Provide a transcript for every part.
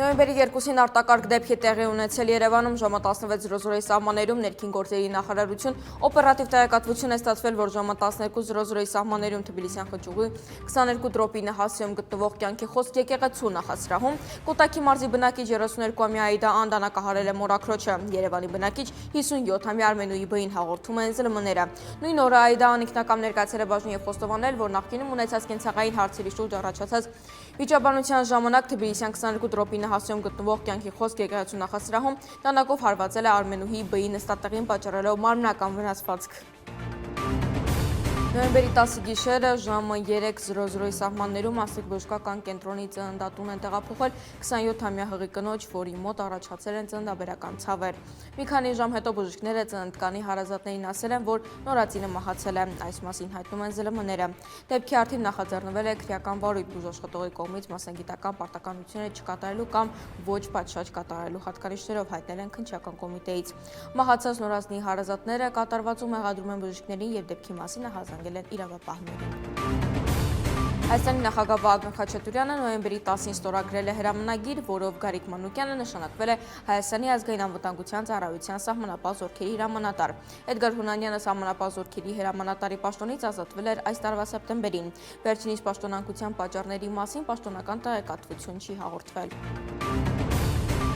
Նոյեմբերի 2-ին արտակարգ դեպք է տեղի ունեցել Երևանում ժամը 16:00-ի սահմաններում ներքին գործերի նախարարություն օպերատիվ տեղեկատվություն է ստացվել, որ ժամը 12:00-ի սահմաններում Թբիլիսյան խճուղի 22 տրոպի հասցեում գտնվող կյանքի խոսք եկեղեցու նախասրահում Կոտայքի մարզի բնակիչ 32-ամյա Աիդա դանակահարել է մորաքրոջը։ Երևանի բնակիչ 57-ամյա Արմենուի բին հաղորդում են ԶԼՄ-ները։ Նույն օրը Աիդան ինքնակամ ներկայացել է բաժնի և խոստովանել, որ նախկինում ունեցած կենցաղային հարցերի շուրջ առաջացած վիճաբանության ժամանակ Թբիլիսյան 22 տրոպի հասցեում գտնվող կյանքի խոսք եկեղեցու նախասրահում դանակով հարվածել է Արմենուհի բի նստատեղին պատճառելով մարմնական վնասվածք։ Նոյեմբերի 10-ի գիշերը ժամը 3:00-ի սահմաններում Ասիկ բժշկական կենտրոնի ծննդատուն են տեղափոխել 27-ամյա հղի կնոջ, որի մոտ առաջացել են ծննդաբերական ցավեր։ Մի քանի ժամ հետո բժիշկները ծննդկանի հարազատներին ասել են, որ նորածինը մահացել է։ Այս մասին հայտնում են ԶԼՄ-ները։ Դեպքի առթիվ նախաձեռնվել է քրեական վարույթ բուժաշխատողի կողմից մասնագիտական պարտականությունները չկատարելու կամ ոչ պատշաճ կատարելու հատկանիշներով հայտնել են քննչական կոմիտեից։ Մահացած նորածնի հարազատները կատարվածում մեղադրում են բժիշկներին եւ դեպքի մասին հազանգել են իրավապահներին։ Հայաստանի նախագահ Վահագն Խաչատուրյանը նոյեմբերի 10-ին ստորագրել է հրամանագիր, որով Գարիկ Մանուկյանը նշանակվել է Հայաստանի ազգային անվտանգության ծառայության սահմանապահ զորքերի հրամանատար։ Էդգար Հունանյանը սահմանապահ զորքերի հրամանատարի պաշտոնից ազատվել էր այս տարվա սեպտեմբերին։ Վերջինիս պաշտոնանկության պատճառների մասին պաշտոնական տեղեկատվություն չի հաղորդվել։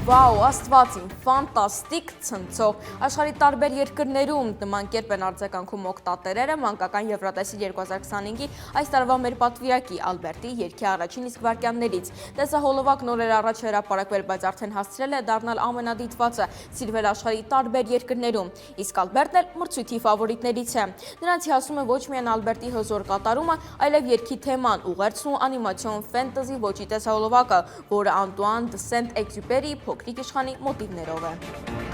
Վաու, աստվածին, ֆանտաստիկ ցնցող։ Աշխարհի տարբեր երկրներում նման կերպ են արձագանքում օգտատերերը մանկական Եվրատեսիլ 2025-ի այս տարվա մեր պատվիրակի Ալբերտի երգի առաջին իսկ վայրկյաններից։ Տեսահոլովակն օրեր առաջ հրապարակվել, բայց արդեն հասցրել է դառնալ ամենադիտվածը, սիրվել աշխարհի տարբեր երկրներում։ Իսկ Ալբերտն էլ մրցույթի ֆավորիտներից է։ Նրանց հիասում է ոչ միայն Ալբերտի հզոր կատարումը, այլև երգի թեման, ուղերձն ու անիմացիոն ֆենտեզի ոճի տեսահոլովակը, որը Անտուան դը Սենտ-Էքզյուպերի փոքրիկ իշխանի մոտիվներով է։